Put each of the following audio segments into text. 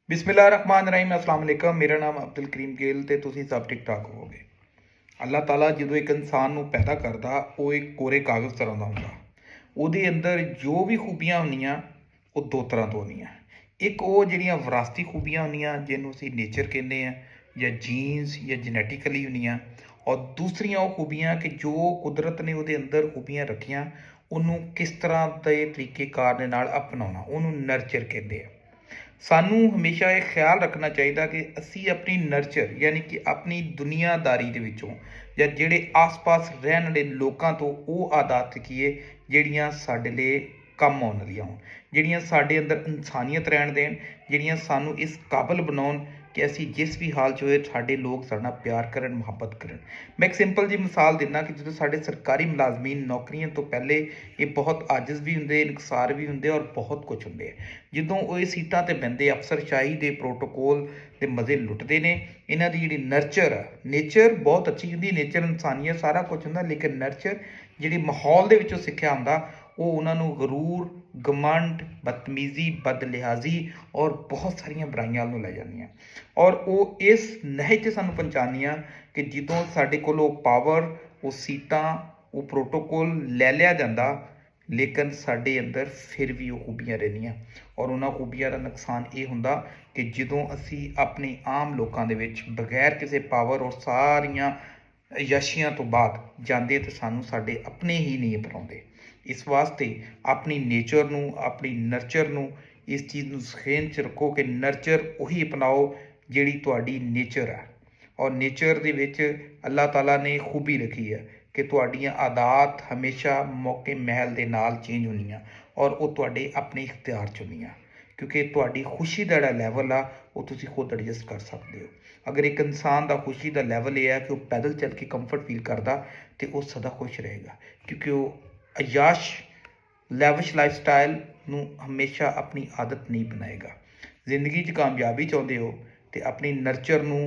बिस्मिल्लाहिर्रहमानिर्रहीम अस्सलाम वालेकुम। मेरा नाम अब्दुल करीम ਗਿੱਲ ਤੇ ਤੁਸੀਂ ਸਭ ਠੀਕ ਠਾਕ ਹੋਵੋਗੇ। ਅੱਲਾਹ ਤਾਲਾ ਜਦੋਂ ਇੱਕ ਇਨਸਾਨ ਨੂੰ ਪੈਦਾ ਕਰਦਾ ਉਹ ਇੱਕ ਕੋਰੇ ਕਾਗਜ਼ ਤਰ੍ਹਾਂ ਦਾ ਹੁੰਦਾ। ਉਹਦੇ ਅੰਦਰ ਜੋ ਵੀ ਖੂਬੀਆਂ ਹੁੰਦੀਆਂ ਉਹ ਦੋ ਤਰ੍ਹਾਂ ਤੋਂ ਹੁੰਦੀਆਂ। ਇੱਕ ਉਹ ਜਿਹੜੀਆਂ ਵਿਰਾਸਤੀ ਖੂਬੀਆਂ ਹੁੰਦੀਆਂ ਜਿਹਨੂੰ ਅਸੀਂ ਨੇਚਰ ਕਹਿੰਦੇ ਆ ਜਾਂ ਜੀਨਸ ਜਾਂ ਜੈਨੇਟਿਕਲੀ ਹੁੰਦੀਆਂ, ਔਰ ਦੂਸਰੀਆਂ ਉਹ ਖੂਬੀਆਂ ਕਿ ਜੋ ਕੁਦਰਤ ਨੇ ਉਹਦੇ ਅੰਦਰ ਖੂਬੀਆਂ ਰੱਖੀਆਂ, ਉਹਨੂੰ ਕਿਸ ਤਰ੍ਹਾਂ ਦੇ ਤਰੀਕੇਕਾਰ ਦੇ ਨਾਲ ਅਪਣਾਉਣਾ, ਉਹਨੂੰ ਨਰਚਰ ਕਹਿੰਦੇ ਆ। ਸਾਨੂੰ ਹਮੇਸ਼ਾ ਇਹ ਖਿਆਲ ਰੱਖਣਾ ਚਾਹੀਦਾ ਕਿ ਅਸੀਂ ਆਪਣੀ ਨਰਚਰ ਯਾਨੀ ਕਿ ਆਪਣੀ ਦੁਨੀਆਦਾਰੀ ਦੇ ਵਿੱਚੋਂ ਜਾਂ ਜਿਹੜੇ ਆਸ-ਪਾਸ ਰਹਿਣ ਵਾਲੇ ਲੋਕਾਂ ਤੋਂ ਉਹ ਆਦਤ ਸਿੱਖੀਏ ਜਿਹੜੀਆਂ ਸਾਡੇ ਲਈ ਕੰਮ ਆਉਣ ਵਾਲੀਆਂ ਹੋਣ, ਜਿਹੜੀਆਂ ਸਾਡੇ ਅੰਦਰ ਇਨਸਾਨੀਅਤ ਰਹਿਣ ਦੇਣ, ਜਿਹੜੀਆਂ ਸਾਨੂੰ ਇਸ ਕਾਬਲ ਬਣਾਉਣ ਕਿ ਅਸੀਂ ਜਿਸ ਵੀ ਹਾਲ 'ਚ ਹੋਏ ਸਾਡੇ ਲੋਕ ਸਾਡੇ ਨਾਲ ਪਿਆਰ ਕਰਨ, ਮੁਹੱਬਤ ਕਰਨ। ਮੈਂ ਇੱਕ ਸਿੰਪਲ ਜਿਹੀ ਮਿਸਾਲ ਦਿੰਦਾ ਕਿ ਜਦੋਂ ਸਾਡੇ ਸਰਕਾਰੀ ਮੁਲਾਜ਼ਮੀਨ ਨੌਕਰੀਆਂ ਤੋਂ ਪਹਿਲੇ ਇਹ ਬਹੁਤ ਆਜਿਜ਼ ਵੀ ਹੁੰਦੇ, ਇਨਕਸਾਰ ਵੀ ਹੁੰਦੇ ਔਰ ਬਹੁਤ ਕੁਝ ਹੁੰਦੇ ਆ। ਜਦੋਂ ਉਹ ਇਹ ਸੀਟਾਂ 'ਤੇ ਬਹਿੰਦੇ ਅਫਸਰਸ਼ਾਹੀ ਦੇ ਪ੍ਰੋਟੋਕੋਲ ਦੇ ਮਜ਼ੇ ਲੁੱਟਦੇ ਨੇ। ਇਹਨਾਂ ਦੀ ਜਿਹੜੀ ਨਰਚਰ ਆ, ਨੇਚਰ ਬਹੁਤ ਅੱਛੀ ਹੁੰਦੀ, ਨੇਚਰ ਇਨਸਾਨੀਅਤ ਸਾਰਾ ਕੁਝ ਹੁੰਦਾ, ਲੇਕਿਨ ਨਰਚਰ ਜਿਹੜੀ ਮਾਹੌਲ ਦੇ ਵਿੱਚੋਂ ਸਿੱਖਿਆ ਹੁੰਦਾ ਉਹ ਉਹਨਾਂ ਨੂੰ ਗਰੂਰ, ਗਮੰਡ, ਬਦਤਮੀਜ਼ੀ, ਬਦਲਿਹਾਜ਼ੀ ਔਰ ਬਹੁਤ ਸਾਰੀਆਂ ਬੁਰਾਈਆਂ ਵੱਲ ਨੂੰ ਲੈ ਜਾਂਦੀਆਂ। ਔਰ ਉਹ ਇਸ ਨਹਿਜ 'ਤੇ ਸਾਨੂੰ ਪਹੁੰਚਾਉਂਦੀਆਂ ਕਿ ਜਦੋਂ ਸਾਡੇ ਕੋਲ ਉਹ ਪਾਵਰ, ਉਹ ਸੀਟਾਂ, ਉਹ ਪ੍ਰੋਟੋਕੋਲ ਲੈ ਲਿਆ ਜਾਂਦਾ, ਲੇਕਿਨ ਸਾਡੇ ਅੰਦਰ ਫਿਰ ਵੀ ਉਹ ਖੂਬੀਆਂ ਰਹਿੰਦੀਆਂ। ਔਰ ਉਹਨਾਂ ਖੂਬੀਆਂ ਦਾ ਨੁਕਸਾਨ ਇਹ ਹੁੰਦਾ ਕਿ ਜਦੋਂ ਅਸੀਂ ਆਪਣੇ ਆਮ ਲੋਕਾਂ ਦੇ ਵਿੱਚ ਬਗੈਰ ਕਿਸੇ ਪਾਵਰ ਔਰ ਸਾਰੀਆਂ ਯਸ਼ੀਆਂ ਤੋਂ ਬਾਅਦ ਜਾਂਦੇ ਤਾਂ ਸਾਨੂੰ ਸਾਡੇ ਆਪਣੇ ਹੀ ਨਹੀਂ ਅਪਣਾਉਂਦੇ। ਇਸ ਵਾਸਤੇ ਆਪਣੀ ਨੇਚਰ ਨੂੰ, ਆਪਣੀ ਨਰਚਰ ਨੂੰ, ਇਸ ਚੀਜ਼ ਨੂੰ ਜ਼ਹਨ 'ਚ ਰੱਖੋ ਕਿ ਨਰਚਰ ਉਹੀ ਅਪਣਾਓ ਜਿਹੜੀ ਤੁਹਾਡੀ ਨੇਚਰ ਹੈ। ਔਰ ਨੇਚਰ ਦੇ ਵਿੱਚ ਅੱਲਾਹ ਤਾਲਾ ਨੇ ਖੂਬੀ ਰੱਖੀ ਹੈ ਕਿ ਤੁਹਾਡੀਆਂ ਆਦਤ ਹਮੇਸ਼ਾ ਮੌਕੇ ਮਹਿਲ ਦੇ ਨਾਲ ਚੇਂਜ ਹੁੰਦੀਆਂ ਔਰ ਉਹ ਤੁਹਾਡੇ ਆਪਣੇ ਇਖਤਿਆਰ 'ਚ ਹੁੰਦੀਆਂ, ਕਿਉਂਕਿ ਤੁਹਾਡੀ ਖੁਸ਼ੀ ਦਾ ਜਿਹੜਾ ਲੈਵਲ ਆ ਉਹ ਤੁਸੀਂ ਖੁਦ ਐਡਜਸਟ ਕਰ ਸਕਦੇ ਹੋ। ਅਗਰ ਇੱਕ ਇਨਸਾਨ ਦਾ ਖੁਸ਼ੀ ਦਾ ਲੈਵਲ ਇਹ ਹੈ ਕਿ ਉਹ ਪੈਦਲ ਚੱਲ ਕੇ ਕੰਫਰਟ ਫੀਲ ਕਰਦਾ ਅਤੇ ਉਹ ਸਦਾ ਖੁਸ਼ ਰਹੇਗਾ, ਕਿਉਂਕਿ ਉਹ ਅਯਾਸ਼ ਲੈਵਿਸ਼ ਲਾਈਫ ਸਟਾਈਲ ਨੂੰ ਹਮੇਸ਼ਾ ਆਪਣੀ ਆਦਤ ਨਹੀਂ ਬਣਾਏਗਾ। ਜ਼ਿੰਦਗੀ 'ਚ ਕਾਮਯਾਬੀ ਚਾਹੁੰਦੇ ਹੋ ਅਤੇ ਆਪਣੀ ਨਰਚਰ ਨੂੰ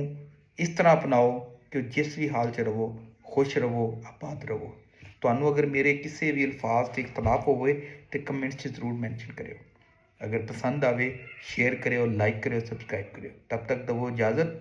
ਇਸ ਤਰ੍ਹਾਂ ਅਪਣਾਓ ਕਿ ਜਿਸ ਵੀ ਹਾਲ 'ਚ ਰਹੋ ਖੁਸ਼ ਰਹੋ, ਆਬਾਦ ਰਹੋ। ਤੁਹਾਨੂੰ ਅਗਰ ਮੇਰੇ ਕਿਸੇ ਵੀ ਅਲਫਾਜ਼ 'ਤੇ ਇਖਤਲਾਫ ਹੋਵੇ ਤਾਂ ਕਮੈਂਟਸ 'ਚ ਜ਼ਰੂਰ ਮੈਂਸ਼ਨ ਕਰਿਓ। ਅਗਰ ਪਸੰਦ ਆਵੇ ਸ਼ੇਅਰ ਕਰਿਓ, ਲਾਈਕ ਕਰਿਓ, ਸਬਸਕ੍ਰਾਈਬ ਕਰਿਓ। ਤਬ ਤੱਕ ਦਵੋ ਇਜਾਜ਼ਤ।